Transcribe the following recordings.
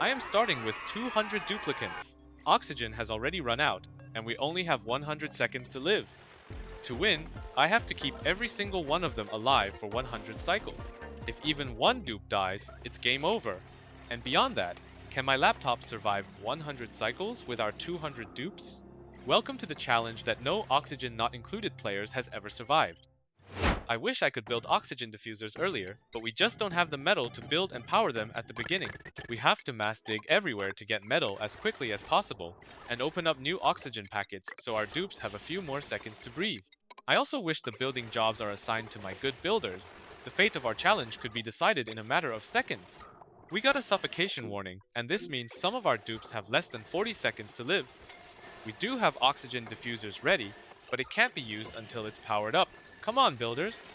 I am starting with 200 duplicants. Oxygen has already run out, and we only have 100 seconds to live. To win, I have to keep every single one of them alive for 100 cycles. If even one dupe dies, it's game over. And beyond that, can my laptop survive 100 cycles with our 200 dupes? Welcome to the challenge that no oxygen not included players has ever survived. I wish I could build oxygen diffusers earlier, but we just don't have the metal to build and power them at the beginning. We have to mass dig everywhere to get metal as quickly as possible, and open up new oxygen packets so our dupes have a few more seconds to breathe. I also wish the building jobs are assigned to my good builders. The fate of our challenge could be decided in a matter of seconds. We got a suffocation warning, and this means some of our dupes have less than 40 seconds to live. We do have oxygen diffusers ready, but it can't be used until it's powered up. Come on, builders!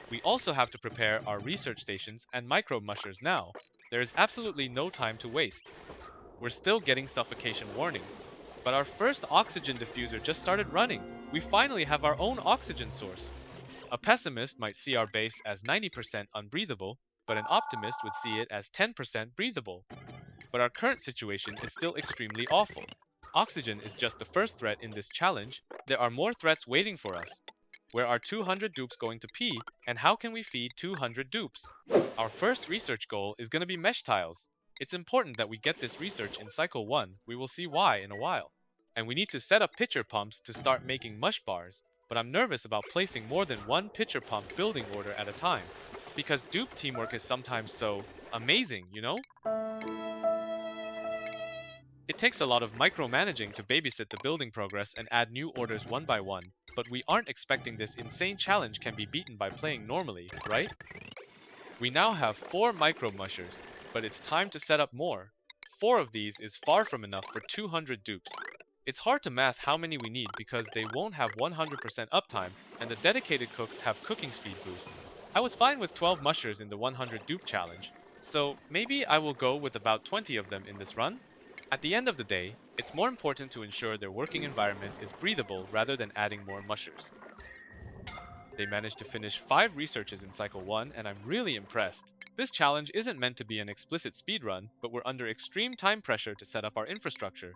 We also have to prepare our research stations and microbe mushers now. There is absolutely no time to waste. We're still getting suffocation warnings, but our first oxygen diffuser just started running. We finally have our own oxygen source. A pessimist might see our base as 90% unbreathable, but an optimist would see it as 10% breathable. But our current situation is still extremely awful. Oxygen is just the first threat in this challenge. There are more threats waiting for us. Where are 200 dupes going to pee, and how can we feed 200 dupes? Our first research goal is going to be mesh tiles. It's important that we get this research in cycle 1, we will see why in a while. And we need to set up pitcher pumps to start making mush bars, but I'm nervous about placing more than one pitcher pump building order at a time, because dupe teamwork is sometimes so amazing, you know? It takes a lot of micromanaging to babysit the building progress and add new orders one by one, but we aren't expecting this insane challenge can be beaten by playing normally, right? We now have 4 micro mushers, but it's time to set up more. 4 of these is far from enough for 200 dupes. It's hard to math how many we need because they won't have 100% uptime, and the dedicated cooks have cooking speed boost. I was fine with 12 mushers in the 100 dupe challenge, so maybe I will go with about 20 of them in this run? At the end of the day, it's more important to ensure their working environment is breathable rather than adding more mushers. They managed to finish 5 researches in cycle 1, and I'm really impressed. This challenge isn't meant to be an explicit speedrun, but we're under extreme time pressure to set up our infrastructure.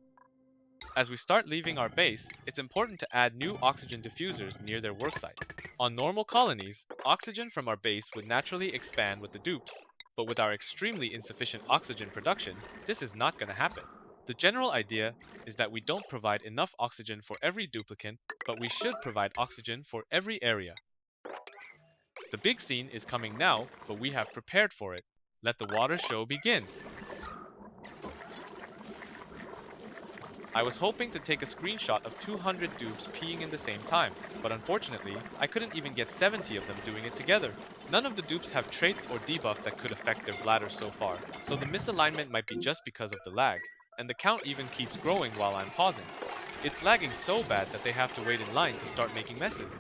As we start leaving our base, it's important to add new oxygen diffusers near their worksite. On normal colonies, oxygen from our base would naturally expand with the dupes, but with our extremely insufficient oxygen production, this is not going to happen. The general idea is that we don't provide enough oxygen for every duplicant, but we should provide oxygen for every area. The big scene is coming now, but we have prepared for it. Let the water show begin. I was hoping to take a screenshot of 200 dupes peeing in the same time, but unfortunately, I couldn't even get 70 of them doing it together. None of the dupes have traits or debuff that could affect their bladders so far, so the misalignment might be just because of the lag, and the count even keeps growing while I'm pausing. It's lagging so bad that they have to wait in line to start making messes.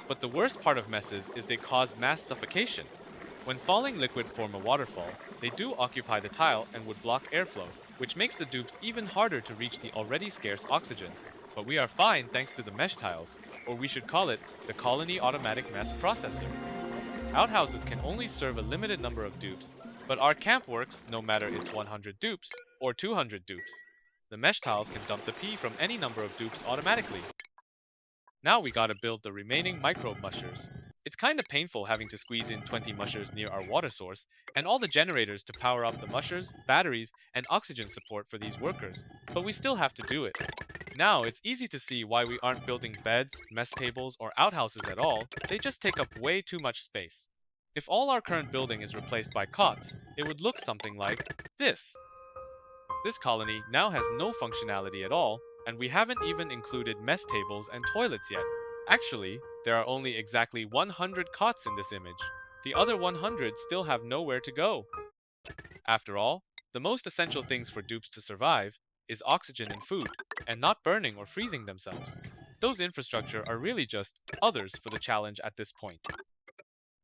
But the worst part of messes is they cause mass suffocation. When falling liquid form a waterfall, they do occupy the tile and would block airflow, which makes the dupes even harder to reach the already scarce oxygen. But we are fine thanks to the mesh tiles, or we should call it the Colony Automatic Mass Processor. Outhouses can only serve a limited number of dupes, but our camp works no matter it's 100 dupes or 200 dupes. The mesh tiles can dump the pee from any number of dupes automatically. Now we gotta build the remaining microbe mushers. It's kinda painful having to squeeze in 20 mushers near our water source, and all the generators to power up the mushers, batteries, and oxygen support for these workers, but we still have to do it. Now it's easy to see why we aren't building beds, mess tables, or outhouses at all. They just take up way too much space. If all our current building is replaced by cots, it would look something like this. This colony now has no functionality at all, and we haven't even included mess tables and toilets yet. Actually, there are only exactly 100 cots in this image. The other 100 still have nowhere to go. After all, the most essential things for dupes to survive is oxygen and food, and not burning or freezing themselves. Those infrastructure are really just others for the challenge at this point.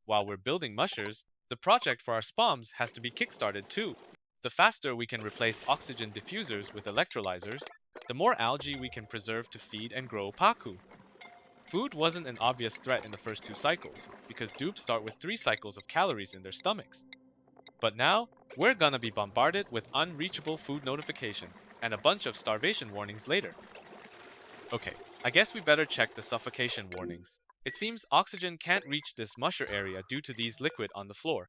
While we're building mushers, the project for our SPOMs has to be kickstarted too. The faster we can replace oxygen diffusers with electrolyzers, the more algae we can preserve to feed and grow Paku. Food wasn't an obvious threat in the first 2 cycles, because dupes start with 3 cycles of calories in their stomachs. But now, we're gonna be bombarded with unreachable food notifications and a bunch of starvation warnings later. Okay, I guess we better check the suffocation warnings. It seems oxygen can't reach this musher area due to these liquid on the floor.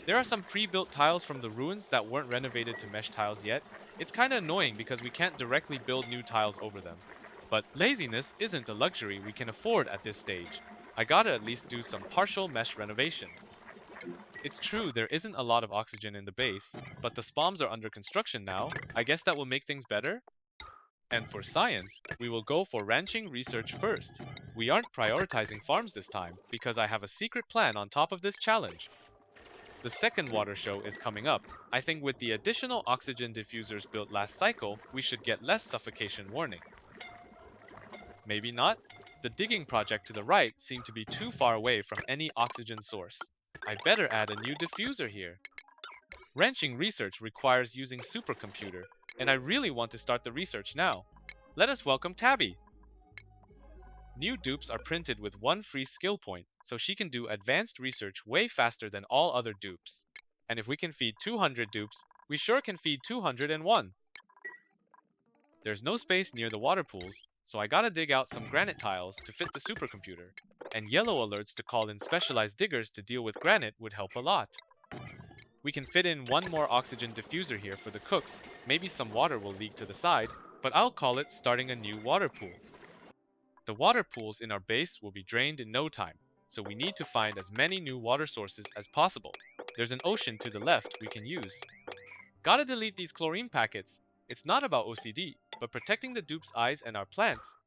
There are some pre-built tiles from the ruins that weren't renovated to mesh tiles yet. It's kinda annoying because we can't directly build new tiles over them. But laziness isn't a luxury we can afford at this stage. I gotta at least do some partial mesh renovations. It's true there isn't a lot of oxygen in the base, but the SPOMs are under construction now. I guess that will make things better? And for science, we will go for ranching research first. We aren't prioritizing farms this time, because I have a secret plan on top of this challenge. The second water show is coming up. I think with the additional oxygen diffusers built last cycle, we should get less suffocation warning. Maybe not. The digging project to the right seemed to be too far away from any oxygen source. I better add a new diffuser here. Ranching research requires using supercomputer, and I really want to start the research now. Let us welcome Tabby! New dupes are printed with one free skill point, so she can do advanced research way faster than all other dupes. And if we can feed 200 dupes, we sure can feed 201. There's no space near the water pools, so I gotta dig out some granite tiles to fit the supercomputer. And yellow alerts to call in specialized diggers to deal with granite would help a lot. We can fit in one more oxygen diffuser here for the cooks, maybe some water will leak to the side, but I'll call it starting a new water pool. The water pools in our base will be drained in no time, so we need to find as many new water sources as possible. There's an ocean to the left we can use. Gotta delete these chlorine packets. It's not about OCD, but protecting the dupe's eyes and our plants.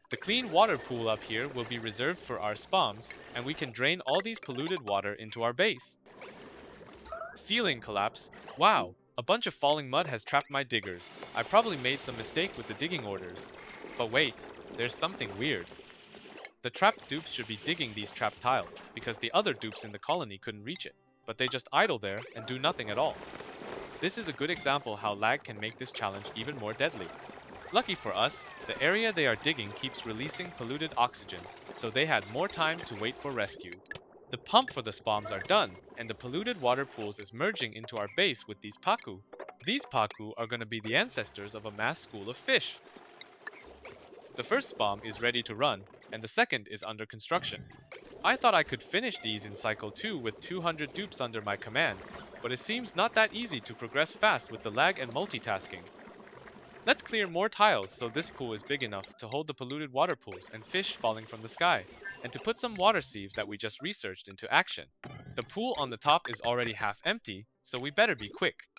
The clean water pool up here will be reserved for our SPOMs, and we can drain all these polluted water into our base. Ceiling collapse. Wow, a bunch of falling mud has trapped my diggers. I probably made some mistake with the digging orders. But wait, there's something weird. The trapped dupes should be digging these trapped tiles, because the other dupes in the colony couldn't reach it, but they just idle there and do nothing at all. This is a good example how lag can make this challenge even more deadly. Lucky for us, the area they are digging keeps releasing polluted oxygen, so they had more time to wait for rescue. The pump for the SPOMs are done, and the polluted water pools is merging into our base with these paku. These paku are going to be the ancestors of a mass school of fish. The first SPOM is ready to run, and the second is under construction. I thought I could finish these in cycle 2 with 200 dupes under my command, but it seems not that easy to progress fast with the lag and multitasking. Let's clear more tiles so this pool is big enough to hold the polluted water pools and fish falling from the sky, and to put some water sieves that we just researched into action. The pool on the top is already half empty, so we better be quick.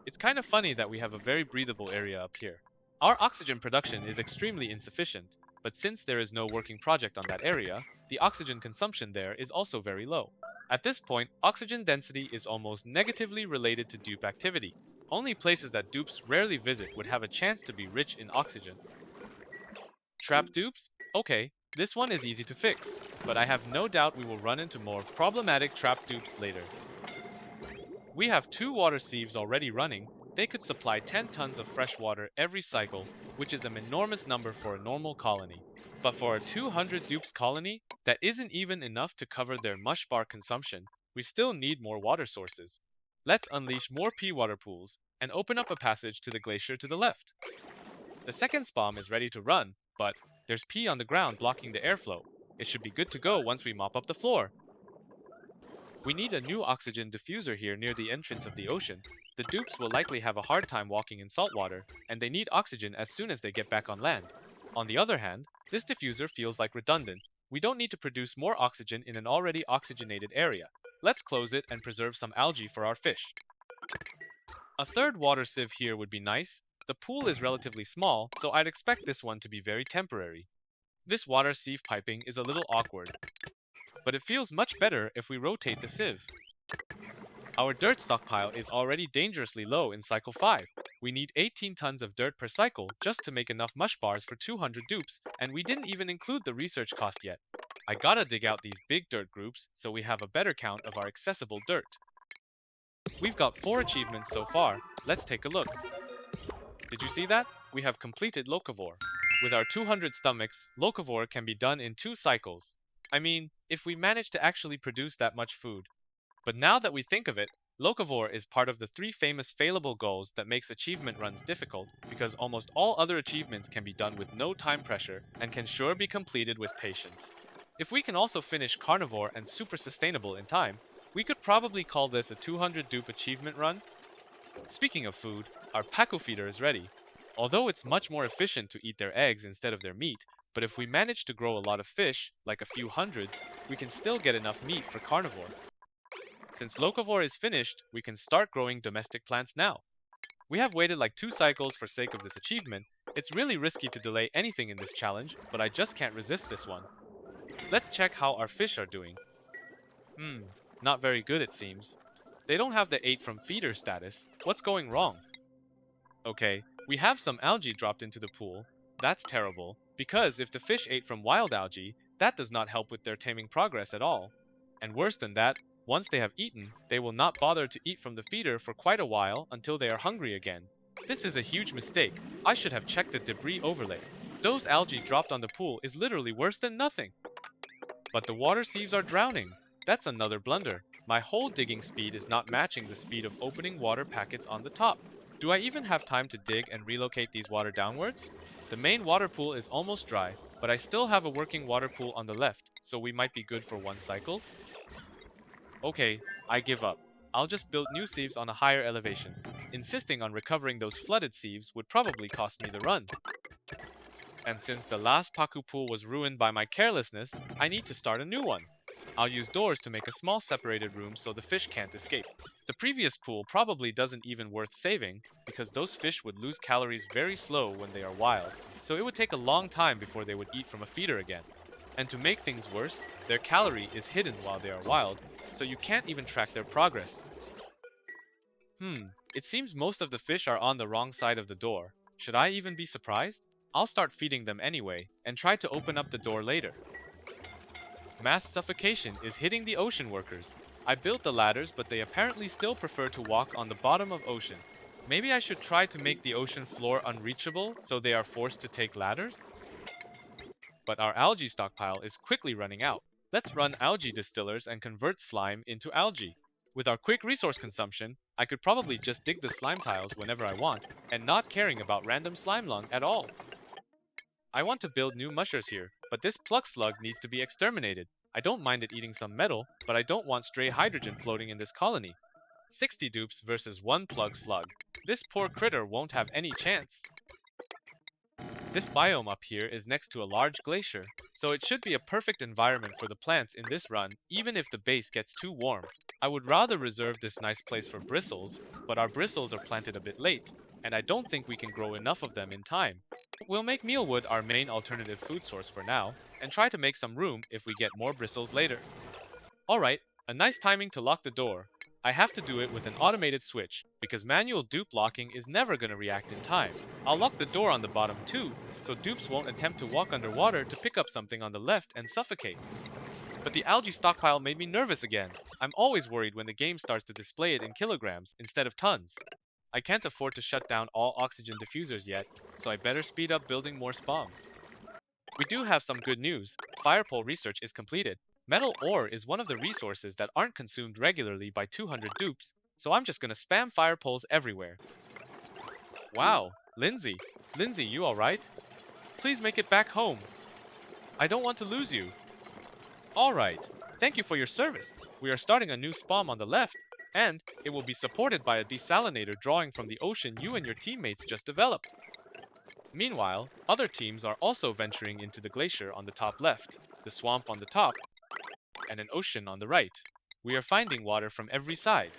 It's kind of funny that we have a very breathable area up here. Our oxygen production is extremely insufficient, but since there is no working project on that area, the oxygen consumption there is also very low. At this point, oxygen density is almost negatively related to dupe activity. Only places that dupes rarely visit would have a chance to be rich in oxygen. Trap dupes? Okay, this one is easy to fix, but I have no doubt we will run into more problematic trap dupes later. We have 2 water sieves already running. They could supply 10 tons of fresh water every cycle, which is an enormous number for a normal colony. But for a 200 dupes colony, that isn't even enough to cover their mush bar consumption. We still need more water sources. Let's unleash more pea water pools and open up a passage to the glacier to the left. The second SPOM is ready to run, but there's pea on the ground blocking the airflow. It should be good to go once we mop up the floor. We need a new oxygen diffuser here near the entrance of the ocean. The dupes will likely have a hard time walking in salt water, and they need oxygen as soon as they get back on land. On the other hand, this diffuser feels like redundant. We don't need to produce more oxygen in an already oxygenated area. Let's close it and preserve some algae for our fish. A third water sieve here would be nice. The pool is relatively small, so I'd expect this one to be very temporary. This water sieve piping is a little awkward, but it feels much better if we rotate the sieve. Our dirt stockpile is already dangerously low in cycle 5. We need 18 tons of dirt per cycle just to make enough mush bars for 200 dupes, and we didn't even include the research cost yet. I gotta dig out these big dirt groups so we have a better count of our accessible dirt. We've got 4 achievements so far. Let's take a look. Did you see that? We have completed locavore. With our 200 stomachs, locavore can be done in 2 cycles. I mean, if we manage to actually produce that much food. But now that we think of it, Locavore is part of the 3 famous failable goals that makes achievement runs difficult, because almost all other achievements can be done with no time pressure and can sure be completed with patience. If we can also finish Carnivore and Super Sustainable in time, we could probably call this a 200 dupe achievement run. Speaking of food, our Pacu feeder is ready. Although it's much more efficient to eat their eggs instead of their meat, but if we manage to grow a lot of fish, like a few hundreds, we can still get enough meat for Carnivore. Since Locavore is finished, we can start growing domestic plants now. We have waited like 2 cycles for sake of this achievement. It's really risky to delay anything in this challenge, but I just can't resist this one. Let's check how our fish are doing. Not very good it seems. They don't have the 8 from feeder status. What's going wrong? Okay, we have some algae dropped into the pool. That's terrible, because if the fish ate from wild algae, that does not help with their taming progress at all. And worse than that, once they have eaten, they will not bother to eat from the feeder for quite a while until they are hungry again. This is a huge mistake. I should have checked the debris overlay. Those algae dropped on the pool is literally worse than nothing. But the water sieves are drowning. That's another blunder. My whole digging speed is not matching the speed of opening water packets on the top. Do I even have time to dig and relocate these water downwards? The main water pool is almost dry, but I still have a working water pool on the left, so we might be good for 1 cycle. Okay, I give up. I'll just build new sieves on a higher elevation. Insisting on recovering those flooded sieves would probably cost me the run. And since the last Pacu pool was ruined by my carelessness, I need to start a new one. I'll use doors to make a small separated room so the fish can't escape. The previous pool probably doesn't even worth saving, because those fish would lose calories very slow when they are wild, so it would take a long time before they would eat from a feeder again. And to make things worse, their calorie is hidden while they are wild, so you can't even track their progress. It seems most of the fish are on the wrong side of the door. Should I even be surprised? I'll start feeding them anyway, and try to open up the door later. Mass suffocation is hitting the ocean workers. I built the ladders, but they apparently still prefer to walk on the bottom of ocean. Maybe I should try to make the ocean floor unreachable so they are forced to take ladders? But our algae stockpile is quickly running out. Let's run algae distillers and convert slime into algae. With our quick resource consumption, I could probably just dig the slime tiles whenever I want, and not caring about random slime lung at all. I want to build new mushers here, but this plug slug needs to be exterminated. I don't mind it eating some metal, but I don't want stray hydrogen floating in this colony. 60 dupes versus 1 plug slug. This poor critter won't have any chance. This biome up here is next to a large glacier, so it should be a perfect environment for the plants in this run, even if the base gets too warm. I would rather reserve this nice place for bristles, but our bristles are planted a bit late, and I don't think we can grow enough of them in time. We'll make mealwood our main alternative food source for now, and try to make some room if we get more bristles later. Alright, a nice timing to lock the door. I have to do it with an automated switch, because manual dupe locking is never going to react in time. I'll lock the door on the bottom too, so dupes won't attempt to walk underwater to pick up something on the left and suffocate. But the algae stockpile made me nervous again. I'm always worried when the game starts to display it in kilograms instead of tons. I can't afford to shut down all oxygen diffusers yet, so I better speed up building more SPOMs. We do have some good news. Firepole research is completed. Metal ore is one of the resources that aren't consumed regularly by 200 dupes, so I'm just gonna spam firepoles everywhere. Wow, Lindsay, you alright? Please make it back home. I don't want to lose you. Alright, thank you for your service. We are starting a new SPOM on the left, and it will be supported by a desalinator drawing from the ocean you and your teammates just developed. Meanwhile, other teams are also venturing into the glacier on the top left, the swamp on the top, and an ocean on the right. We are finding water from every side.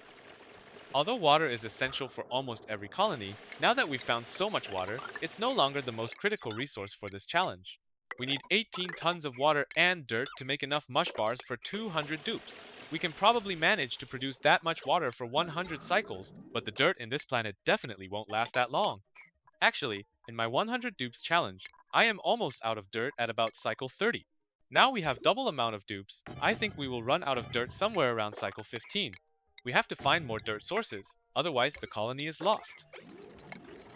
Although water is essential for almost every colony, now that we've found so much water, it's no longer the most critical resource for this challenge. We need 18 tons of water and dirt to make enough mush bars for 200 dupes. We can probably manage to produce that much water for 100 cycles, but the dirt in this planet definitely won't last that long. Actually, in my 100 dupes challenge, I am almost out of dirt at about cycle 30. Now we have double amount of dupes. I think we will run out of dirt somewhere around cycle 15. We have to find more dirt sources, otherwise the colony is lost.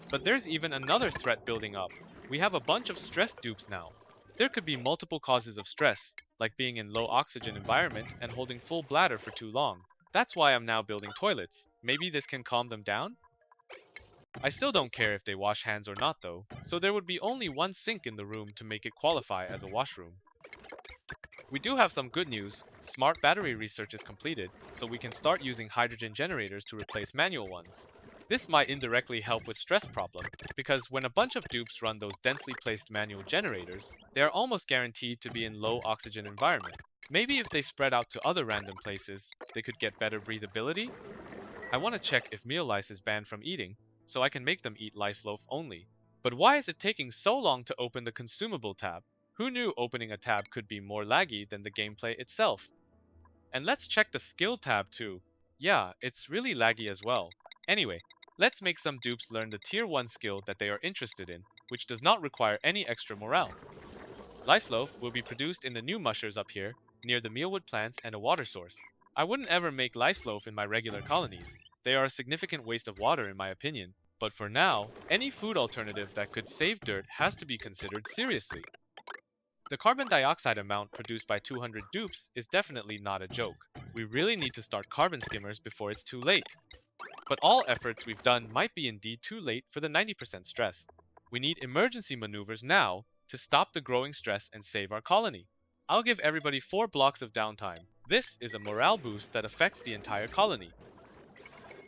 But there's even another threat building up. We have a bunch of stressed dupes now. There could be multiple causes of stress, like being in low oxygen environment and holding full bladder for too long. That's why I'm now building toilets. Maybe this can calm them down? I still don't care if they wash hands or not though, so there would be only one sink in the room to make it qualify as a washroom. We do have some good news. Smart battery research is completed, so we can start using hydrogen generators to replace manual ones. This might indirectly help with stress problem, because when a bunch of dupes run those densely placed manual generators, they are almost guaranteed to be in low oxygen environment. Maybe if they spread out to other random places, they could get better breathability? I want to check if meal lice is banned from eating, so I can make them eat lice loaf only. But why is it taking so long to open the consumable tab? Who knew opening a tab could be more laggy than the gameplay itself? And let's check the skill tab too. Yeah, it's really laggy as well. Anyway, let's make some dupes learn the tier 1 skill that they are interested in, which does not require any extra morale. Lice loaf will be produced in the new mushers up here, near the mealwood plants and a water source. I wouldn't ever make lice loaf in my regular colonies. They are a significant waste of water in my opinion. But for now, any food alternative that could save dirt has to be considered seriously. The carbon dioxide amount produced by 200 dupes is definitely not a joke. We really need to start carbon skimmers before it's too late. But all efforts we've done might be indeed too late for the 90% stress. We need emergency maneuvers now to stop the growing stress and save our colony. I'll give everybody 4 blocks of downtime. This is a morale boost that affects the entire colony.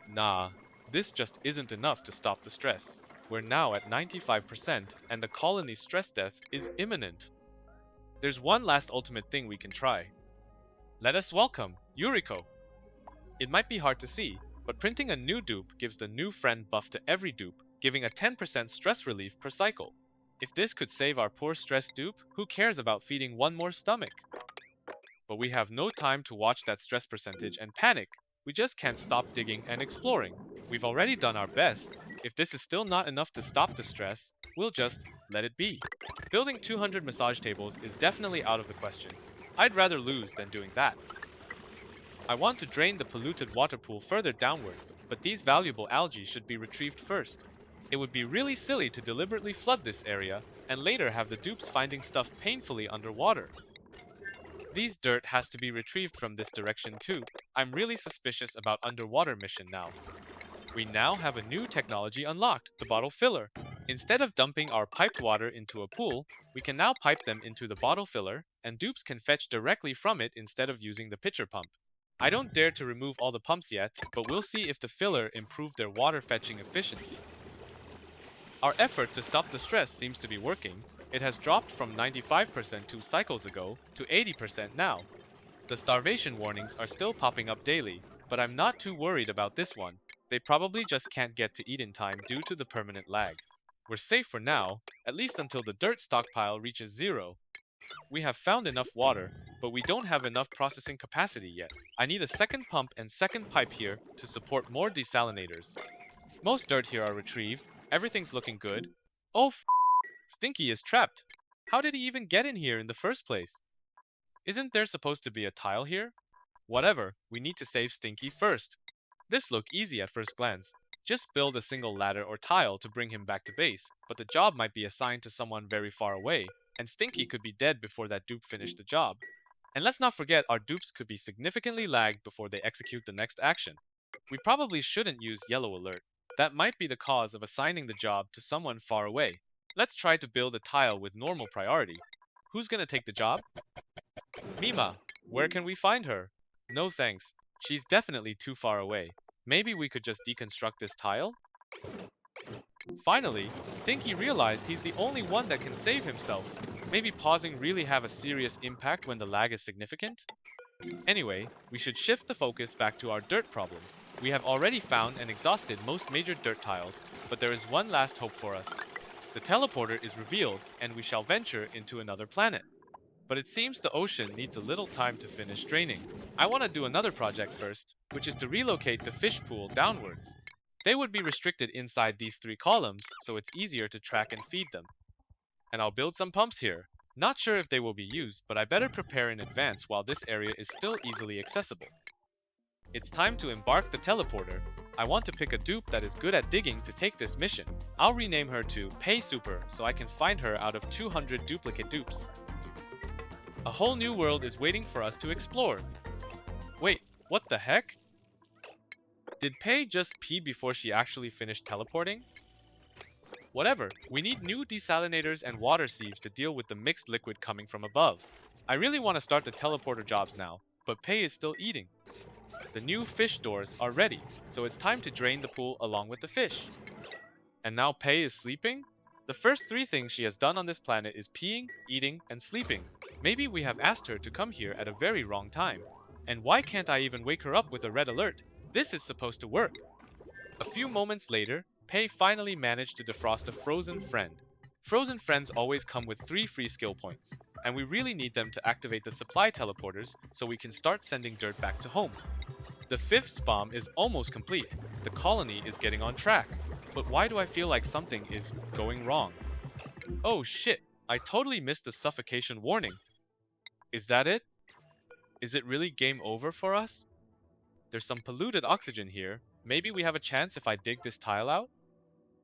Nah, this just isn't enough to stop the stress. We're now at 95% and the colony's stress death is imminent. There's one last ultimate thing we can try. Let us welcome Yuriko. It might be hard to see, but printing a new dupe gives the new friend buff to every dupe, giving a 10% stress relief per cycle. If this could save our poor stressed dupe, who cares about feeding one more stomach? But we have no time to watch that stress percentage and panic. We just can't stop digging and exploring. We've already done our best. If this is still not enough to stop the stress, we'll just let it be. Building 200 massage tables is definitely out of the question. I'd rather lose than doing that. I want to drain the polluted water pool further downwards, but these valuable algae should be retrieved first. It would be really silly to deliberately flood this area, and later have the dupes finding stuff painfully underwater. These dirt has to be retrieved from this direction too. I'm really suspicious about underwater mission now. We now have a new technology unlocked, the bottle filler. Instead of dumping our piped water into a pool, we can now pipe them into the bottle filler, and dupes can fetch directly from it instead of using the pitcher pump. I don't dare to remove all the pumps yet, but we'll see if the filler improved their water fetching efficiency. Our effort to stop the stress seems to be working. It has dropped from 95% 2 cycles ago to 80% now. The starvation warnings are still popping up daily, but I'm not too worried about this one. They probably just can't get to eat in time due to the permanent lag. We're safe for now, at least until the dirt stockpile reaches 0. We have found enough water, but we don't have enough processing capacity yet. I need a second pump and second pipe here to support more desalinators. Most dirt here are retrieved. Everything's looking good. Oh Stinky is trapped. How did he even get in here in the first place? Isn't there supposed to be a tile here? Whatever, we need to save Stinky first. This looked easy at first glance. Just build a single ladder or tile to bring him back to base, but the job might be assigned to someone very far away, and Stinky could be dead before that dupe finished the job. And let's not forget our dupes could be significantly lagged before they execute the next action. We probably shouldn't use yellow alert. That might be the cause of assigning the job to someone far away. Let's try to build a tile with normal priority. Who's gonna take the job? Mima, where can we find her? No thanks. She's definitely too far away. Maybe we could just deconstruct this tile? Finally, Stinky realized he's the only one that can save himself. Maybe pausing really have a serious impact when the lag is significant? Anyway, we should shift the focus back to our dirt problems. We have already found and exhausted most major dirt tiles, but there is one last hope for us. The teleporter is revealed, and we shall venture into another planet. But it seems the ocean needs a little time to finish draining. I want to do another project first, which is to relocate the fish pool downwards. They would be restricted inside these 3 columns, so it's easier to track and feed them. And I'll build some pumps here. Not sure if they will be used, but I better prepare in advance while this area is still easily accessible. It's time to embark the teleporter. I want to pick a dupe that is good at digging to take this mission. I'll rename her to Pay Super so I can find her out of 200 duplicate dupes. A whole new world is waiting for us to explore. Wait, what the heck? Did Pei just pee before she actually finished teleporting? Whatever, we need new desalinators and water sieves to deal with the mixed liquid coming from above. I really want to start the teleporter jobs now, but Pei is still eating. The new fish doors are ready, so it's time to drain the pool along with the fish. And now Pei is sleeping? The first three things she has done on this planet is peeing, eating, and sleeping. Maybe we have asked her to come here at a very wrong time. And why can't I even wake her up with a red alert? This is supposed to work. A few moments later, Pei finally managed to defrost a frozen friend. Frozen friends always come with 3 free skill points, and we really need them to activate the supply teleporters so we can start sending dirt back to home. The 5th SPOM is almost complete. The colony is getting on track. But why do I feel like something is going wrong? Oh shit, I totally missed the suffocation warning. Is that it? Is it really game over for us? There's some polluted oxygen here. Maybe we have a chance if I dig this tile out?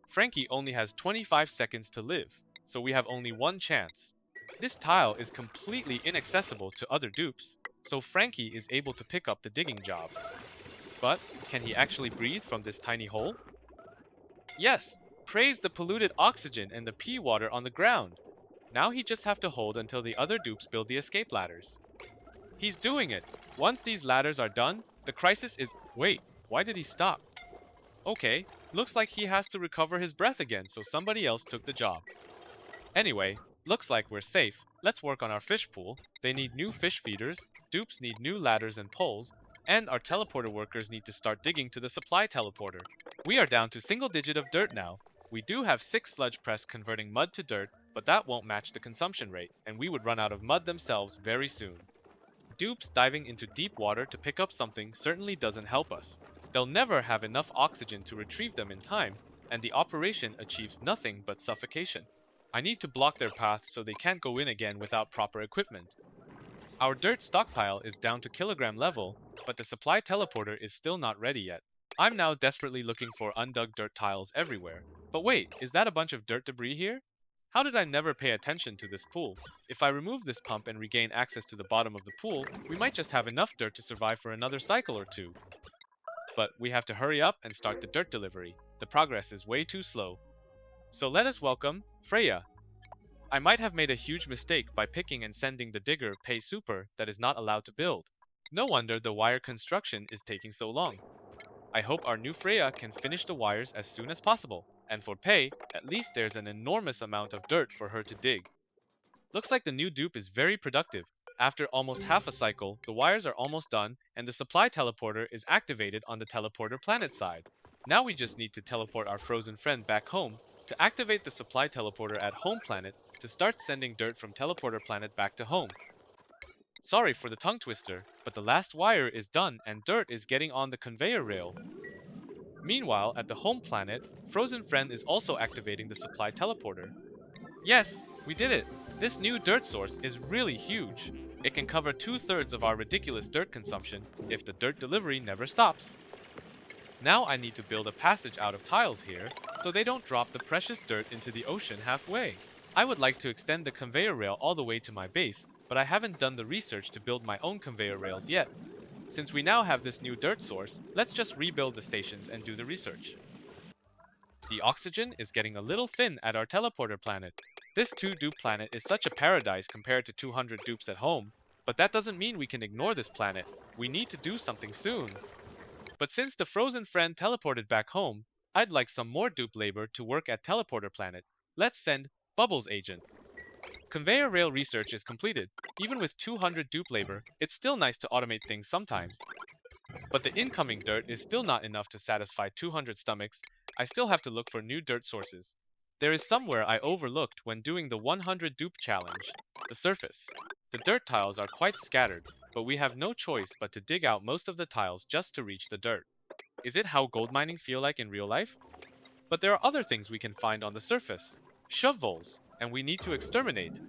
Frankie only has 25 seconds to live, so we have only one chance. This tile is completely inaccessible to other dupes, so Frankie is able to pick up the digging job. But can he actually breathe from this tiny hole? Yes! Praise the polluted oxygen and the pea water on the ground. Now he just have to hold until the other dupes build the escape ladders. He's doing it! Once these ladders are done, the crisis is... Wait, why did he stop? Okay, looks like he has to recover his breath again, so somebody else took the job. Anyway, looks like we're safe. Let's work on our fish pool. They need new fish feeders, dupes need new ladders and poles, and our teleporter workers need to start digging to the supply teleporter. We are down to single digit of dirt now. We do have 6 sludge press converting mud to dirt, but that won't match the consumption rate, and we would run out of mud themselves very soon. Dupes diving into deep water to pick up something certainly doesn't help us. They'll never have enough oxygen to retrieve them in time, and the operation achieves nothing but suffocation. I need to block their path so they can't go in again without proper equipment. Our dirt stockpile is down to kilogram level, but the supply teleporter is still not ready yet. I'm now desperately looking for undug dirt tiles everywhere. But wait, is that a bunch of dirt debris here? How did I never pay attention to this pool? If I remove this pump and regain access to the bottom of the pool, we might just have enough dirt to survive for another cycle or two. But we have to hurry up and start the dirt delivery. The progress is way too slow. So let us welcome Freya. I might have made a huge mistake by picking and sending the digger Pei Super that is not allowed to build. No wonder the wire construction is taking so long. I hope our new Freya can finish the wires as soon as possible. And for Pei, at least there's an enormous amount of dirt for her to dig. Looks like the new dupe is very productive. After almost half a cycle, the wires are almost done, and the supply teleporter is activated on the teleporter planet side. Now we just need to teleport our frozen friend back home to activate the supply teleporter at home planet to start sending dirt from teleporter planet back to home. Sorry for the tongue twister, but the last wire is done and dirt is getting on the conveyor rail. Meanwhile, at the home planet, Frozen Friend is also activating the supply teleporter. Yes, we did it! This new dirt source is really huge. It can cover 2/3 of our ridiculous dirt consumption if the dirt delivery never stops. Now I need to build a passage out of tiles here, so they don't drop the precious dirt into the ocean halfway. I would like to extend the conveyor rail all the way to my base, but I haven't done the research to build my own conveyor rails yet. Since we now have this new dirt source, let's just rebuild the stations and do the research. The oxygen is getting a little thin at our teleporter planet. This 2-dupe planet is such a paradise compared to 200 dupes at home, but that doesn't mean we can ignore this planet. We need to do something soon. But since the frozen friend teleported back home, I'd like some more dupe labor to work at teleporter planet. Let's send Bubbles Agent. Conveyor rail research is completed. Even with 200 dupe labor, it's still nice to automate things sometimes. But the incoming dirt is still not enough to satisfy 200 stomachs. I still have to look for new dirt sources. There is somewhere I overlooked when doing the 100 dupe challenge, the surface. The dirt tiles are quite scattered, but we have no choice but to dig out most of the tiles just to reach the dirt. Is it how gold mining feel like in real life? But there are other things we can find on the surface. Shovelvoles, and we need to exterminate.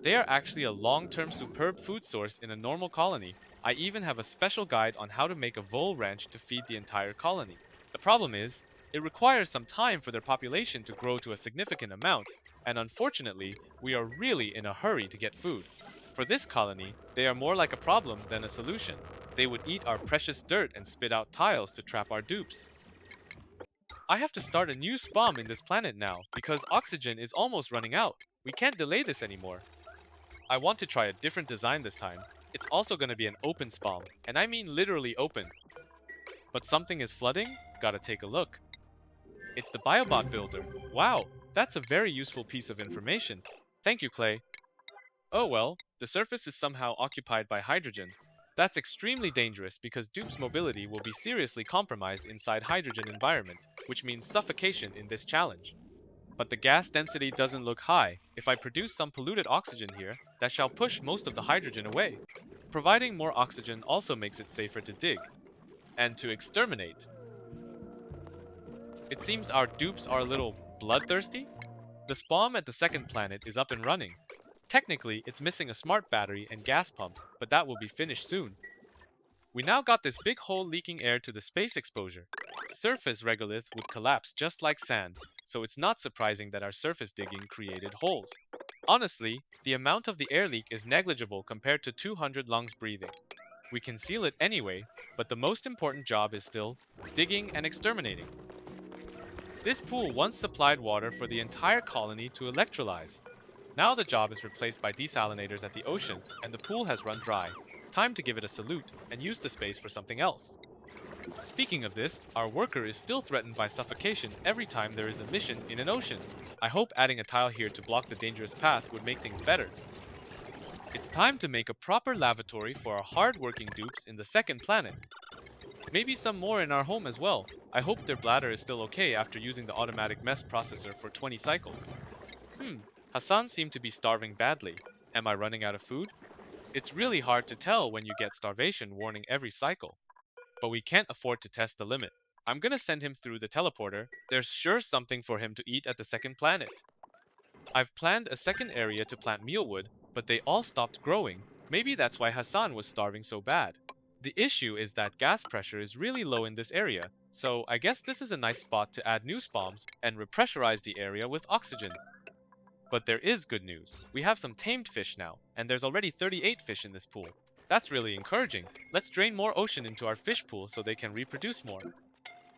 They are actually a long-term superb food source in a normal colony. I even have a special guide on how to make a vole ranch to feed the entire colony. The problem is, it requires some time for their population to grow to a significant amount, and unfortunately, we are really in a hurry to get food. For this colony, they are more like a problem than a solution. They would eat our precious dirt and spit out tiles to trap our dupes. I have to start a new SPOM in this planet now, because oxygen is almost running out. We can't delay this anymore. I want to try a different design this time. It's also going to be an open SPOM, and I mean literally open. But something is flooding? Gotta take a look. It's the Biobot builder. Wow, that's a very useful piece of information. Thank you, Clay. Oh well, the surface is somehow occupied by hydrogen. That's extremely dangerous because Dupe's mobility will be seriously compromised inside hydrogen environment, which means suffocation in this challenge. But the gas density doesn't look high. If I produce some polluted oxygen here, that shall push most of the hydrogen away. Providing more oxygen also makes it safer to dig and to exterminate. It seems our dupes are a little bloodthirsty. The SPOM at the second planet is up and running. Technically, it's missing a smart battery and gas pump, but that will be finished soon. We now got this big hole leaking air to the space exposure. Surface regolith would collapse just like sand, so it's not surprising that our surface digging created holes. Honestly, the amount of the air leak is negligible compared to 200 lungs breathing. We can seal it anyway, but the most important job is still digging and exterminating. This pool once supplied water for the entire colony to electrolyze. Now the job is replaced by desalinators at the ocean, and the pool has run dry. Time to give it a salute and use the space for something else. Speaking of this, our worker is still threatened by suffocation every time there is a mission in an ocean. I hope adding a tile here to block the dangerous path would make things better. It's time to make a proper lavatory for our hard-working dupes in the second planet. Maybe some more in our home as well. I hope their bladder is still okay after using the automatic mess processor for 20 cycles. Hassan seemed to be starving badly. Am I running out of food? It's really hard to tell when you get starvation warning every cycle. But we can't afford to test the limit. I'm gonna send him through the teleporter. There's sure something for him to eat at the second planet. I've planned a second area to plant mealwood, but they all stopped growing. Maybe that's why Hassan was starving so bad. The issue is that gas pressure is really low in this area, so I guess this is a nice spot to add new SPOMs and repressurize the area with oxygen. But there is good news. We have some tamed fish now, and there's already 38 fish in this pool. That's really encouraging. Let's drain more ocean into our fish pool so they can reproduce more.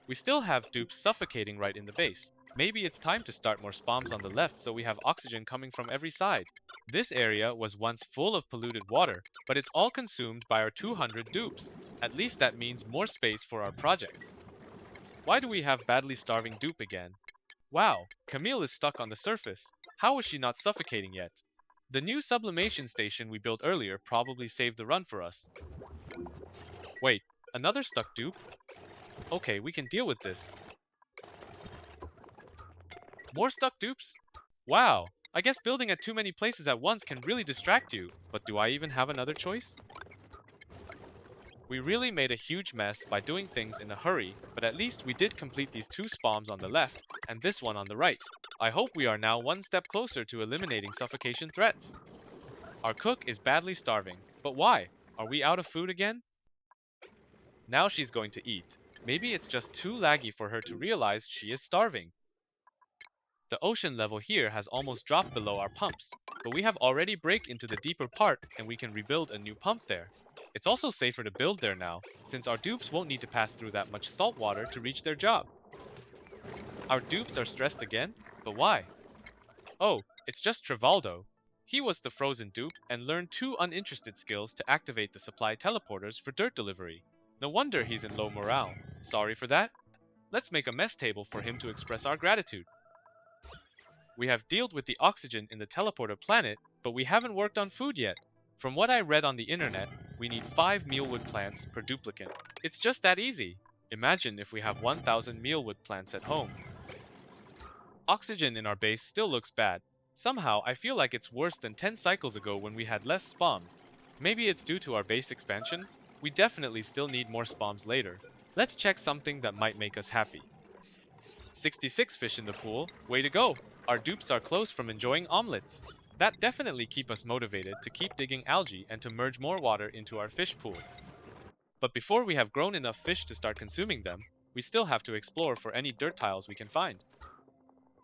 We still have dupes suffocating right in the base. Maybe it's time to start more SPOMs on the left so we have oxygen coming from every side. This area was once full of polluted water, but it's all consumed by our 200 dupes. At least that means more space for our projects. Why do we have badly starving dupe again? Wow, Camille is stuck on the surface. How is she not suffocating yet? The new sublimation station we built earlier probably saved the run for us. Wait, another stuck dupe? Okay, we can deal with this. More stuck dupes? Wow, I guess building at too many places at once can really distract you, but do I even have another choice? We really made a huge mess by doing things in a hurry, but at least we did complete these two SPOMs on the left, and this one on the right. I hope we are now one step closer to eliminating suffocation threats. Our cook is badly starving, but why? Are we out of food again? Now she's going to eat. Maybe it's just too laggy for her to realize she is starving. The ocean level here has almost dropped below our pumps, but we have already break into the deeper part and we can rebuild a new pump there. It's also safer to build there now, since our dupes won't need to pass through that much salt water to reach their job. Our dupes are stressed again, but why? Oh, it's just Trivaldo. He was the frozen dupe and learned 2 uninterested skills to activate the supply teleporters for dirt delivery. No wonder he's in low morale. Sorry for that. Let's make a mess table for him to express our gratitude. We have dealt with the oxygen in the teleporter planet, but we haven't worked on food yet. From what I read on the internet, we need 5 mealwood plants per duplicant. It's just that easy. Imagine if we have 1,000 mealwood plants at home. Oxygen in our base still looks bad. Somehow, I feel like it's worse than 10 cycles ago when we had less SPOMs. Maybe it's due to our base expansion? We definitely still need more SPOMs later. Let's check something that might make us happy. 66 fish in the pool. Way to go! Our dupes are close from enjoying omelets. That definitely keep us motivated to keep digging algae and to merge more water into our fish pool. But before we have grown enough fish to start consuming them, we still have to explore for any dirt tiles we can find.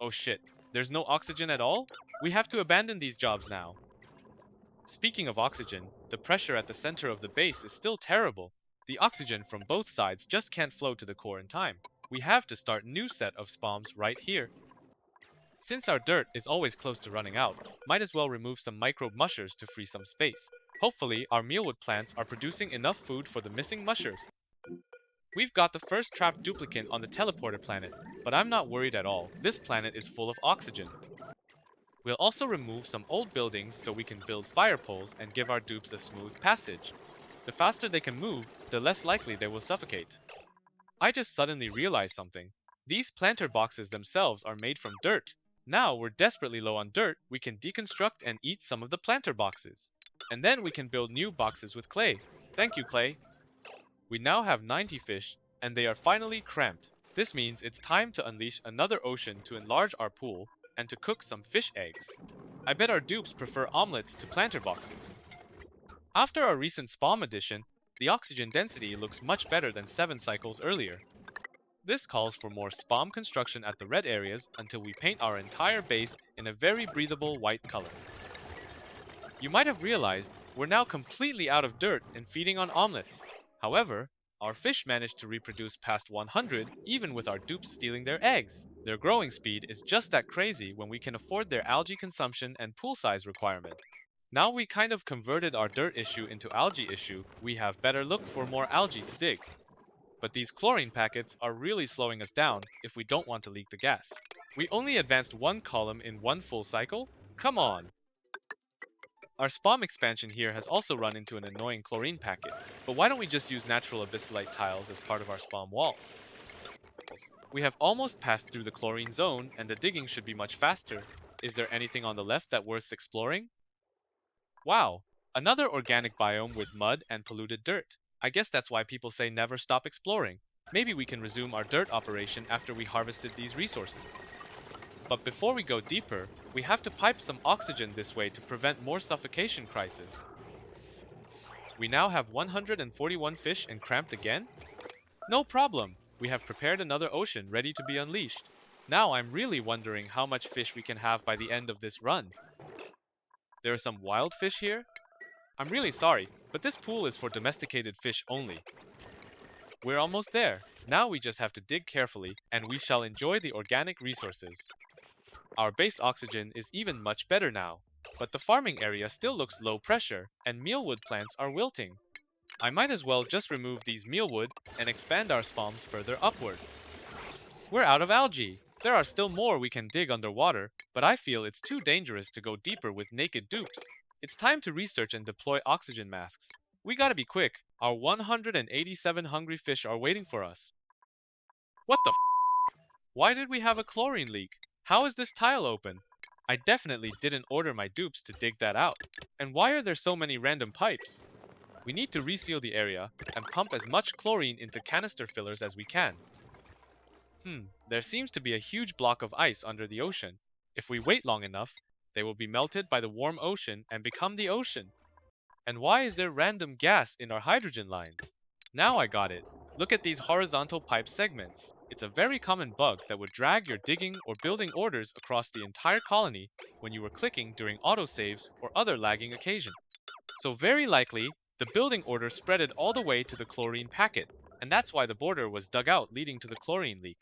Oh shit, there's no oxygen at all? We have to abandon these jobs now. Speaking of oxygen, the pressure at the center of the base is still terrible. The oxygen from both sides just can't flow to the core in time. We have to start new set of SPOMs right here. Since our dirt is always close to running out, might as well remove some microbe mushers to free some space. Hopefully, our mealwood plants are producing enough food for the missing mushers. We've got the first trapped duplicant on the teleporter planet, but I'm not worried at all. This planet is full of oxygen. We'll also remove some old buildings so we can build fire poles and give our dupes a smooth passage. The faster they can move, the less likely they will suffocate. I just suddenly realized something. These planter boxes themselves are made from dirt. Now we're desperately low on dirt, we can deconstruct and eat some of the planter boxes. And then we can build new boxes with clay. Thank you, clay. We now have 90 fish, and they are finally cramped. This means it's time to unleash another ocean to enlarge our pool and to cook some fish eggs. I bet our dupes prefer omelets to planter boxes. After our recent SPOM addition, the oxygen density looks much better than 7 cycles earlier. This calls for more SPOM construction at the red areas until we paint our entire base in a very breathable white color. You might have realized we're now completely out of dirt and feeding on omelets. However, our fish managed to reproduce past 100 even with our dupes stealing their eggs. Their growing speed is just that crazy when we can afford their algae consumption and pool size requirement. Now we kind of converted our dirt issue into algae issue, we have better look for more algae to dig. But these chlorine packets are really slowing us down if we don't want to leak the gas. We only advanced one column in one full cycle? Come on! Our SPOM expansion here has also run into an annoying chlorine packet, but why don't we just use natural abyssalite tiles as part of our SPOM walls? We have almost passed through the chlorine zone, and the digging should be much faster. Is there anything on the left that worth exploring? Wow! Another organic biome with mud and polluted dirt. I guess that's why people say never stop exploring. Maybe we can resume our dirt operation after we harvested these resources. But before we go deeper, we have to pipe some oxygen this way to prevent more suffocation crisis. We now have 141 fish and cramped again? No problem! We have prepared another ocean ready to be unleashed. Now I'm really wondering how much fish we can have by the end of this run. There are some wild fish here? I'm really sorry, but this pool is for domesticated fish only. We're almost there. Now we just have to dig carefully, and we shall enjoy the organic resources. Our base oxygen is even much better now, but the farming area still looks low pressure, and mealwood plants are wilting. I might as well just remove these mealwood and expand our SPOMs further upward. We're out of algae. There are still more we can dig underwater, but I feel it's too dangerous to go deeper with naked dupes. It's time to research and deploy oxygen masks. We gotta be quick. Our 187 hungry fish are waiting for us. What the f? Why did we have a chlorine leak? How is this tile open? I definitely didn't order my dupes to dig that out. And why are there so many random pipes? We need to reseal the area and pump as much chlorine into canister fillers as we can. There seems to be a huge block of ice under the ocean. If we wait long enough, they will be melted by the warm ocean and become the ocean. And why is there random gas in our hydrogen lines? Now I got it. Look at these horizontal pipe segments. It's a very common bug that would drag your digging or building orders across the entire colony when you were clicking during autosaves or other lagging occasion. So very likely, the building order spreaded all the way to the chlorine packet, and that's why the border was dug out leading to the chlorine leak.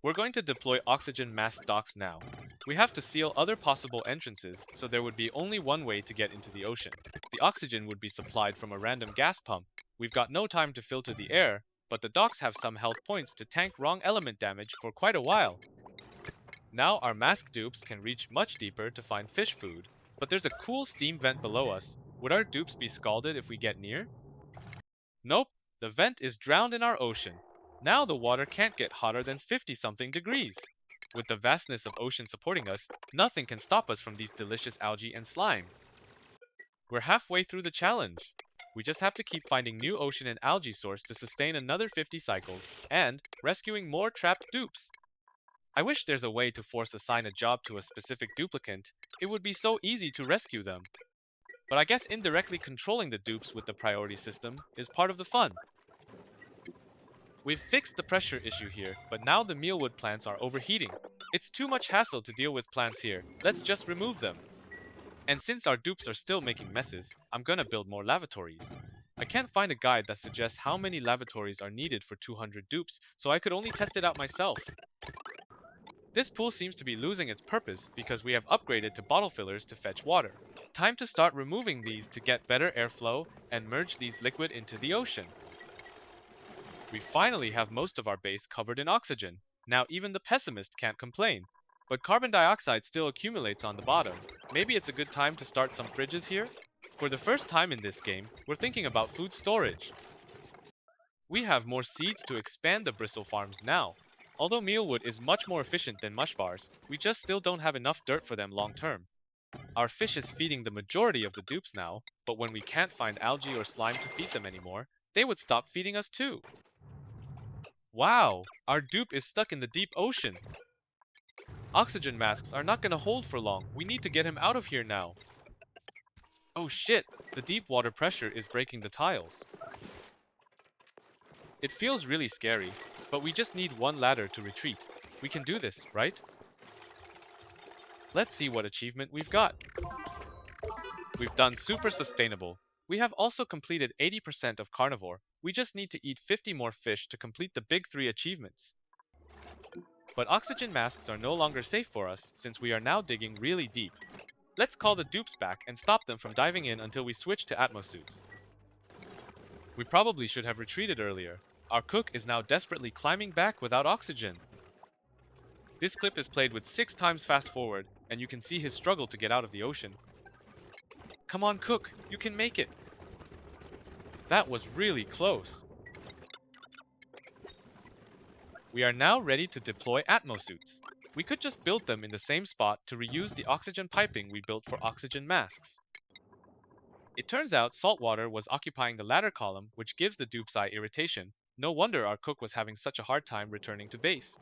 We're going to deploy oxygen mask docks now. We have to seal other possible entrances, so there would be only one way to get into the ocean. The oxygen would be supplied from a random gas pump. We've got no time to filter the air, but the docks have some health points to tank wrong element damage for quite a while. Now our mask dupes can reach much deeper to find fish food, but there's a cool steam vent below us. Would our dupes be scalded if we get near? Nope, the vent is drowned in our ocean. Now the water can't get hotter than 50-something degrees. With the vastness of ocean supporting us, nothing can stop us from these delicious algae and slime. We're halfway through the challenge. We just have to keep finding new ocean and algae source to sustain another 50 cycles, and rescuing more trapped dupes. I wish there's a way to force assign a job to a specific duplicant. It would be so easy to rescue them. But I guess indirectly controlling the dupes with the priority system is part of the fun. We've fixed the pressure issue here, but now the mealwood plants are overheating. It's too much hassle to deal with plants here. Let's just remove them. And since our dupes are still making messes, I'm gonna build more lavatories. I can't find a guide that suggests how many lavatories are needed for 200 dupes, so I could only test it out myself. This pool seems to be losing its purpose because we have upgraded to bottle fillers to fetch water. Time to start removing these to get better airflow and merge these liquid into the ocean. We finally have most of our base covered in oxygen. Now even the pessimist can't complain. But carbon dioxide still accumulates on the bottom. Maybe it's a good time to start some fridges here? For the first time in this game, we're thinking about food storage. We have more seeds to expand the bristle farms now. Although mealwood is much more efficient than mush bars, we just still don't have enough dirt for them long term. Our fish is feeding the majority of the dupes now, but when we can't find algae or slime to feed them anymore, they would stop feeding us too. Wow, our dupe is stuck in the deep ocean. Oxygen masks are not gonna hold for long. We need to get him out of here now. Oh shit, the deep water pressure is breaking the tiles. It feels really scary, but we just need one ladder to retreat. We can do this, right? Let's see what achievement we've got. We've done super sustainable. We have also completed 80% of carnivore. We just need to eat 50 more fish to complete the big 3 achievements. But oxygen masks are no longer safe for us since we are now digging really deep. Let's call the dupes back and stop them from diving in until we switch to atmosuits. We probably should have retreated earlier. Our cook is now desperately climbing back without oxygen. This clip is played with 6 times fast forward, and you can see his struggle to get out of the ocean. Come on, cook, you can make it. That was really close. We are now ready to deploy atmosuits. We could just build them in the same spot to reuse the oxygen piping we built for oxygen masks. It turns out salt water was occupying the ladder column, which gives the dupe's eye irritation. No wonder our cook was having such a hard time returning to base.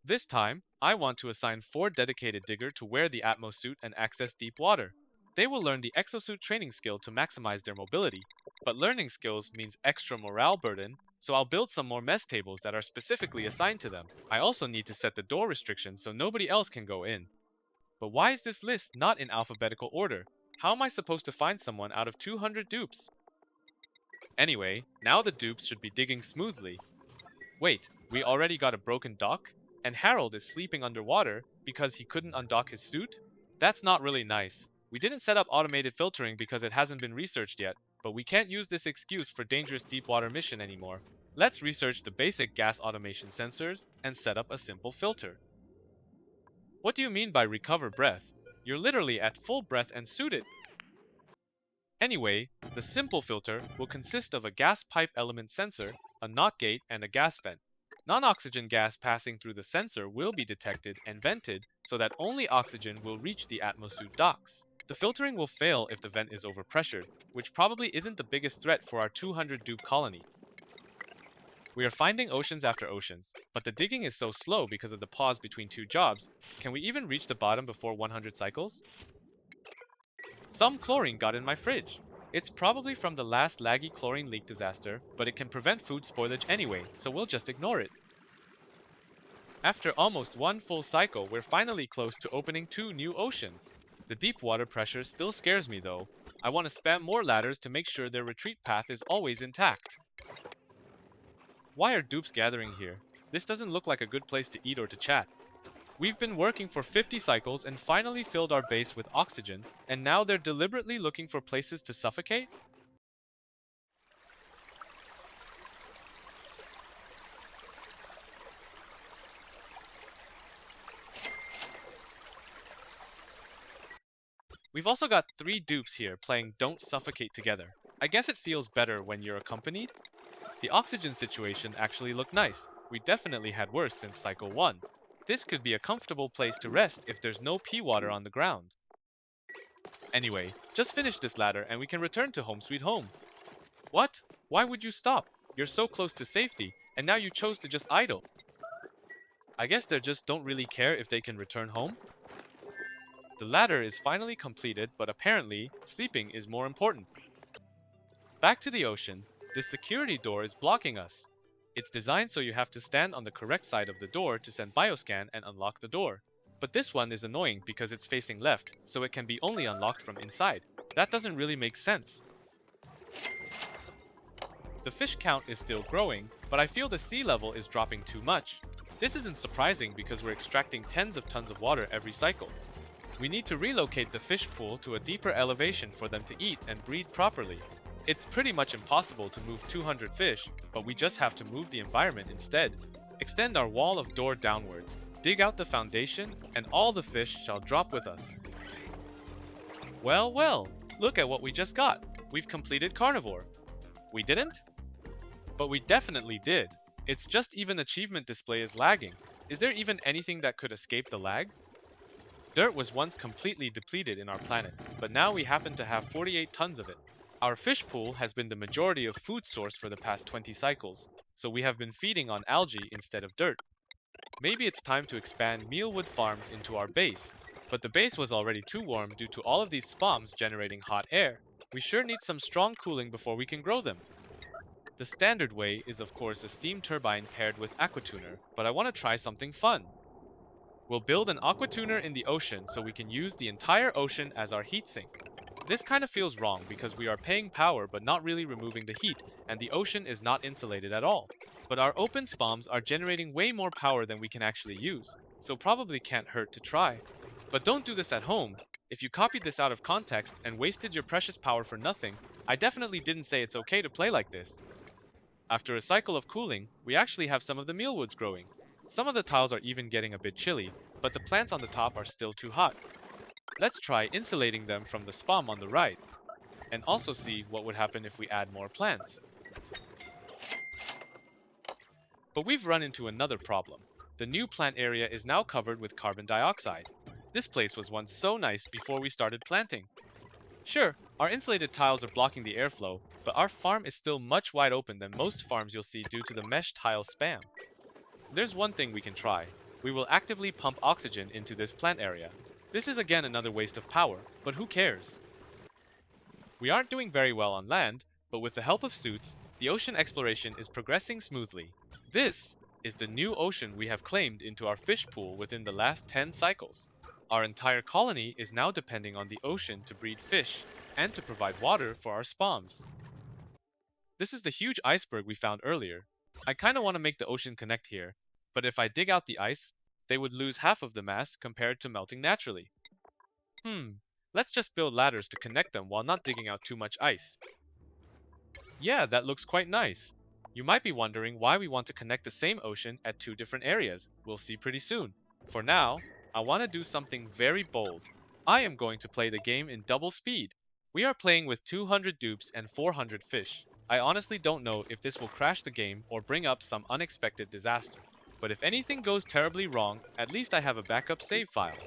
This time, I want to assign 4 dedicated digger to wear the atmosuit and access deep water. They will learn the exosuit training skill to maximize their mobility, but learning skills means extra morale burden, so I'll build some more mess tables that are specifically assigned to them. I also need to set the door restriction so nobody else can go in. But why is this list not in alphabetical order? How am I supposed to find someone out of 200 dupes? Anyway, now the dupes should be digging smoothly. Wait, we already got a broken dock? And Harold is sleeping underwater because he couldn't undock his suit? That's not really nice. We didn't set up automated filtering because it hasn't been researched yet, but we can't use this excuse for dangerous deep water mission anymore. Let's research the basic gas automation sensors and set up a simple filter. What do you mean by recover breath? You're literally at full breath and suited. Anyway, the simple filter will consist of a gas pipe element sensor, a NOT gate, and a gas vent. Non-oxygen gas passing through the sensor will be detected and vented so that only oxygen will reach the atmosuit docks. The filtering will fail if the vent is overpressured, which probably isn't the biggest threat for our 200 dupe colony. We are finding oceans after oceans, but the digging is so slow because of the pause between 2 jobs. Can we even reach the bottom before 100 cycles? Some chlorine got in my fridge. It's probably from the last laggy chlorine leak disaster, but it can prevent food spoilage anyway, so we'll just ignore it. After almost 1 full cycle, we're finally close to opening 2 new oceans. The deep water pressure still scares me though. I want to spam more ladders to make sure their retreat path is always intact. Why are dupes gathering here? This doesn't look like a good place to eat or to chat. We've been working for 50 cycles and finally filled our base with oxygen, and now they're deliberately looking for places to suffocate? We've also got 3 dupes here playing Don't Suffocate together. I guess it feels better when you're accompanied? The oxygen situation actually looked nice. We definitely had worse since cycle 1. This could be a comfortable place to rest if there's no pee water on the ground. Anyway, just finish this ladder and we can return to home sweet home. What? Why would you stop? You're so close to safety, and now you chose to just idle. I guess they just don't really care if they can return home? The ladder is finally completed, but apparently, sleeping is more important. Back to the ocean, this security door is blocking us. It's designed so you have to stand on the correct side of the door to send bioscan and unlock the door. But this one is annoying because it's facing left, so it can be only unlocked from inside. That doesn't really make sense. The fish count is still growing, but I feel the sea level is dropping too much. This isn't surprising because we're extracting tens of tons of water every cycle. We need to relocate the fish pool to a deeper elevation for them to eat and breed properly. It's pretty much impossible to move 200 fish, but we just have to move the environment instead. Extend our wall of door downwards, dig out the foundation, and all the fish shall drop with us. Well, well, look at what we just got. We've completed carnivore. We didn't? But we definitely did. It's just even achievement display is lagging. Is there even anything that could escape the lag? Dirt was once completely depleted in our planet, but now we happen to have 48 tons of it. Our fish pool has been the majority of food source for the past 20 cycles, so we have been feeding on algae instead of dirt. Maybe it's time to expand mealwood farms into our base, but the base was already too warm due to all of these SPOMs generating hot air. We sure need some strong cooling before we can grow them. The standard way is of course a steam turbine paired with aquatuner, but I want to try something fun. We'll build an aquatuner in the ocean so we can use the entire ocean as our heat sink. This kind of feels wrong because we are paying power but not really removing the heat, and the ocean is not insulated at all. But our open SPOMs are generating way more power than we can actually use, so probably can't hurt to try. But don't do this at home. If you copied this out of context and wasted your precious power for nothing, I definitely didn't say it's okay to play like this. After a cycle of cooling, we actually have some of the mealwoods growing. Some of the tiles are even getting a bit chilly, but the plants on the top are still too hot. Let's try insulating them from the SPOM on the right, and also see what would happen if we add more plants. But we've run into another problem. The new plant area is now covered with carbon dioxide. This place was once so nice before we started planting. Sure, our insulated tiles are blocking the airflow, but our farm is still much wide open than most farms you'll see due to the mesh tile spam. There's one thing we can try. We will actively pump oxygen into this plant area. This is again another waste of power, but who cares? We aren't doing very well on land, but with the help of suits, the ocean exploration is progressing smoothly. This is the new ocean we have claimed into our fish pool within the last 10 cycles. Our entire colony is now depending on the ocean to breed fish and to provide water for our SPOMs. This is the huge iceberg we found earlier. I kinda want to make the ocean connect here, but if I dig out the ice, they would lose half of the mass compared to melting naturally. Let's just build ladders to connect them while not digging out too much ice. Yeah, that looks quite nice. You might be wondering why we want to connect the same ocean at two different areas. We'll see pretty soon. For now, I want to do something very bold. I am going to play the game in double speed. We are playing with 200 dupes and 400 fish. I honestly don't know if this will crash the game or bring up some unexpected disaster. But if anything goes terribly wrong, at least I have a backup save file.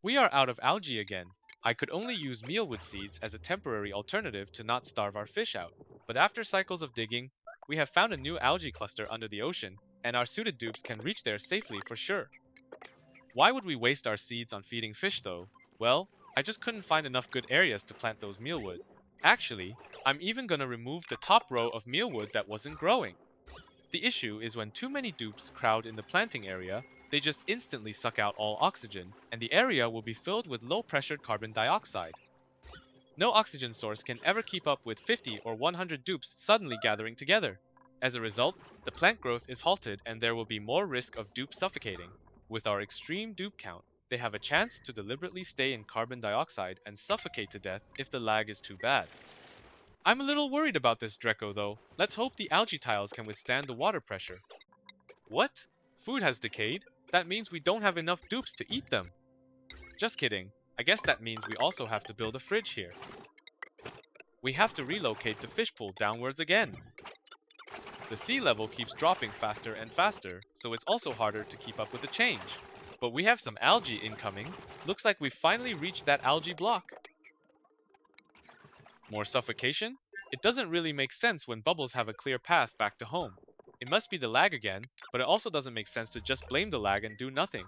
We are out of algae again. I could only use mealwood seeds as a temporary alternative to not starve our fish out. But after cycles of digging, we have found a new algae cluster under the ocean, and our suited dupes can reach there safely for sure. Why would we waste our seeds on feeding fish though? Well, I just couldn't find enough good areas to plant those mealwood. Actually, I'm even gonna remove the top row of mealwood that wasn't growing. The issue is when too many dupes crowd in the planting area, they just instantly suck out all oxygen, and the area will be filled with low-pressured carbon dioxide. No oxygen source can ever keep up with 50 or 100 dupes suddenly gathering together. As a result, the plant growth is halted and there will be more risk of dupe suffocating. With our extreme dupe count, they have a chance to deliberately stay in carbon dioxide and suffocate to death if the lag is too bad. I'm a little worried about this Dreco though. Let's hope the algae tiles can withstand the water pressure. What? Food has decayed? That means we don't have enough dupes to eat them. Just kidding. I guess that means we also have to build a fridge here. We have to relocate the fish pool downwards again. The sea level keeps dropping faster and faster, so it's also harder to keep up with the change. But we have some algae incoming. Looks like we've finally reached that algae block. More suffocation? It doesn't really make sense when bubbles have a clear path back to home. It must be the lag again, but it also doesn't make sense to just blame the lag and do nothing.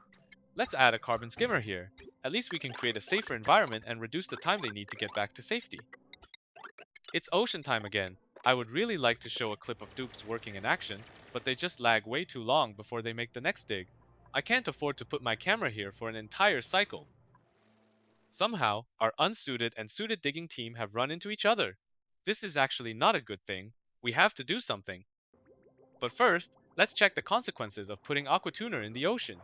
Let's add a carbon skimmer here. At least we can create a safer environment and reduce the time they need to get back to safety. It's ocean time again. I would really like to show a clip of dupes working in action, but they just lag way too long before they make the next dig. I can't afford to put my camera here for an entire cycle. Somehow, our unsuited and suited digging team have run into each other. This is actually not a good thing. We have to do something. But first, let's check the consequences of putting aquatuner in the ocean.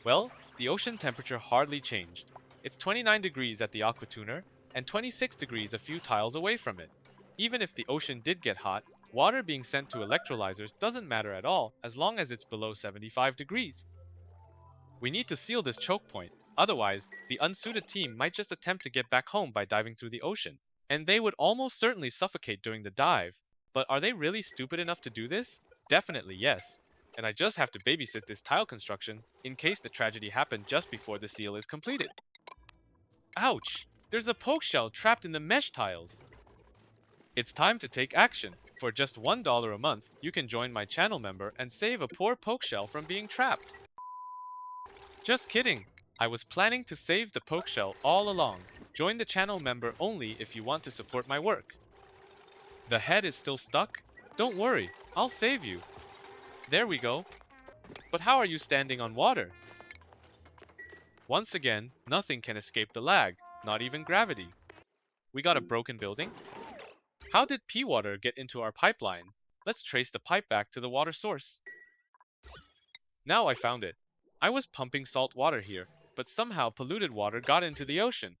Well, the ocean temperature hardly changed. It's 29 degrees at the aquatuner and 26 degrees a few tiles away from it. Even if the ocean did get hot, water being sent to electrolyzers doesn't matter at all as long as it's below 75 degrees. We need to seal this choke point, otherwise, the unsuited team might just attempt to get back home by diving through the ocean. And they would almost certainly suffocate during the dive. But are they really stupid enough to do this? Definitely yes. And I just have to babysit this tile construction in case the tragedy happened just before the seal is completed. Ouch! There's a poke shell trapped in the mesh tiles. It's time to take action. For just $1 a month, you can join my channel member and save a poor poke shell from being trapped. Just kidding. I was planning to save the poke shell all along. Join the channel member only if you want to support my work. The head is still stuck? Don't worry, I'll save you. There we go. But how are you standing on water? Once again, nothing can escape the lag, not even gravity. We got a broken building? How did pea water get into our pipeline? Let's trace the pipe back to the water source. Now I found it. I was pumping salt water here, but somehow polluted water got into the ocean.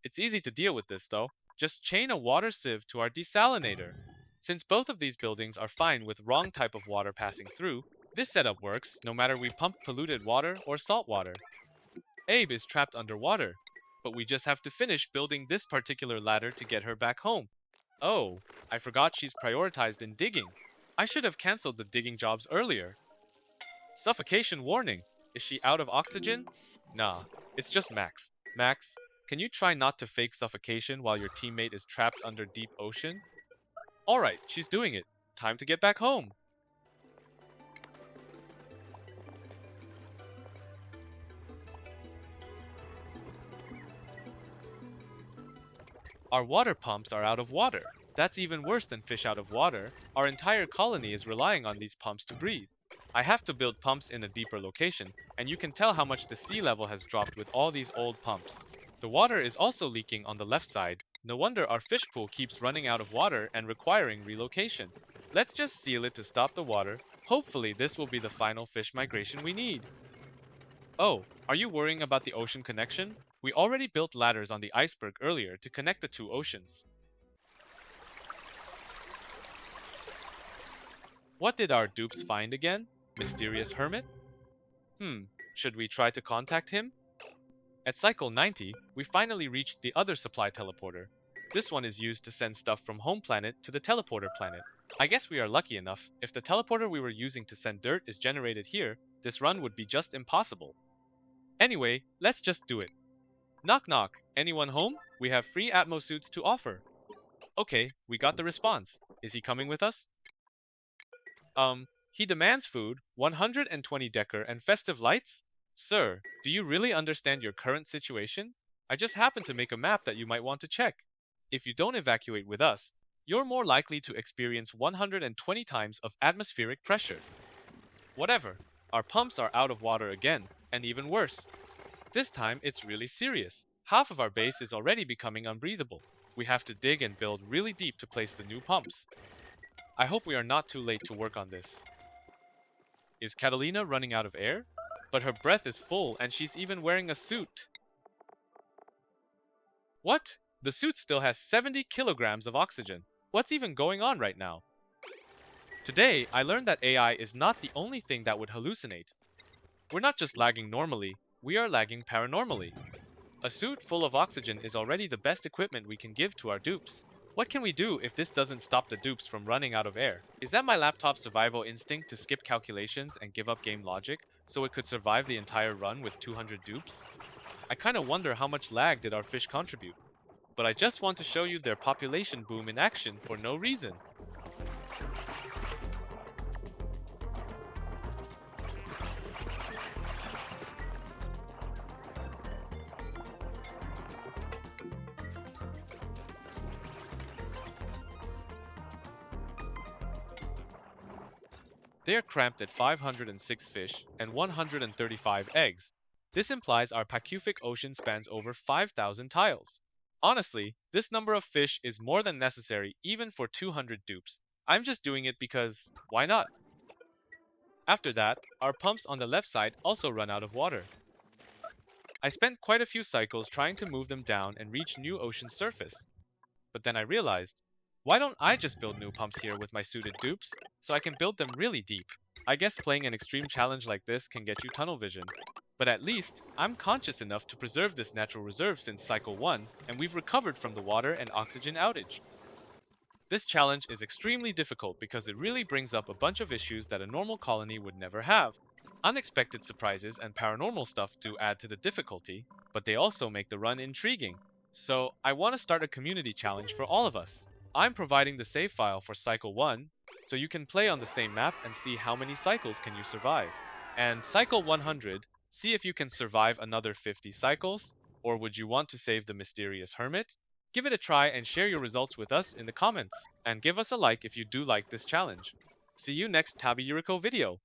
It's easy to deal with this though. Just chain a water sieve to our desalinator. Since both of these buildings are fine with wrong type of water passing through, this setup works no matter we pump polluted water or salt water. Abe is trapped underwater, but we just have to finish building this particular ladder to get her back home. Oh, I forgot she's prioritized in digging. I should have cancelled the digging jobs earlier. Suffocation warning. Is she out of oxygen? Nah, it's just Max. Max, can you try not to fake suffocation while your teammate is trapped under deep ocean? Alright, she's doing it. Time to get back home. Our water pumps are out of water. That's even worse than fish out of water. Our entire colony is relying on these pumps to breathe. I have to build pumps in a deeper location, and you can tell how much the sea level has dropped with all these old pumps. The water is also leaking on the left side. No wonder our fish pool keeps running out of water and requiring relocation. Let's just seal it to stop the water. Hopefully this will be the final fish migration we need. Oh, are you worrying about the ocean connection? We already built ladders on the iceberg earlier to connect the two oceans. What did our dupes find again? Mysterious hermit? Should we try to contact him? At cycle 90, we finally reached the other supply teleporter. This one is used to send stuff from home planet to the teleporter planet. I guess we are lucky enough. If the teleporter we were using to send dirt is generated here, this run would be just impossible. Anyway, let's just do it. Knock knock, anyone home? We have free Atmo suits to offer. Okay, we got the response. Is he coming with us? He demands food, 120 decker, and festive lights? Sir, do you really understand your current situation? I just happened to make a map that you might want to check. If you don't evacuate with us, you're more likely to experience 120 times of atmospheric pressure. Whatever, our pumps are out of water again, and even worse. This time, it's really serious. Half of our base is already becoming unbreathable. We have to dig and build really deep to place the new pumps. I hope we are not too late to work on this. Is Catalina running out of air? But her breath is full and she's even wearing a suit. What? The suit still has 70 kilograms of oxygen. What's even going on right now? Today, I learned that AI is not the only thing that would hallucinate. We're not just lagging normally, we are lagging paranormally. A suit full of oxygen is already the best equipment we can give to our dupes. What can we do if this doesn't stop the dupes from running out of air? Is that my laptop's survival instinct to skip calculations and give up game logic so it could survive the entire run with 200 dupes? I kinda wonder how much lag did our fish contribute. But I just want to show you their population boom in action for no reason. They are cramped at 506 fish and 135 eggs. This implies our Pacific Ocean spans over 5,000 tiles. Honestly, this number of fish is more than necessary even for 200 dupes. I'm just doing it because why not? After that, our pumps on the left side also run out of water. I spent quite a few cycles trying to move them down and reach new ocean surface. But then I realized, why don't I just build new pumps here with my suited dupes, so I can build them really deep? I guess playing an extreme challenge like this can get you tunnel vision. But at least, I'm conscious enough to preserve this natural reserve since Cycle 1, and we've recovered from the water and oxygen outage. This challenge is extremely difficult because it really brings up a bunch of issues that a normal colony would never have. Unexpected surprises and paranormal stuff do add to the difficulty, but they also make the run intriguing. So, I want to start a community challenge for all of us. I'm providing the save file for Cycle 1, so you can play on the same map and see how many cycles can you survive. And Cycle 100, see if you can survive another 50 cycles, or would you want to save the mysterious hermit? Give it a try and share your results with us in the comments. And give us a like if you do like this challenge. See you next TabeYuriko video.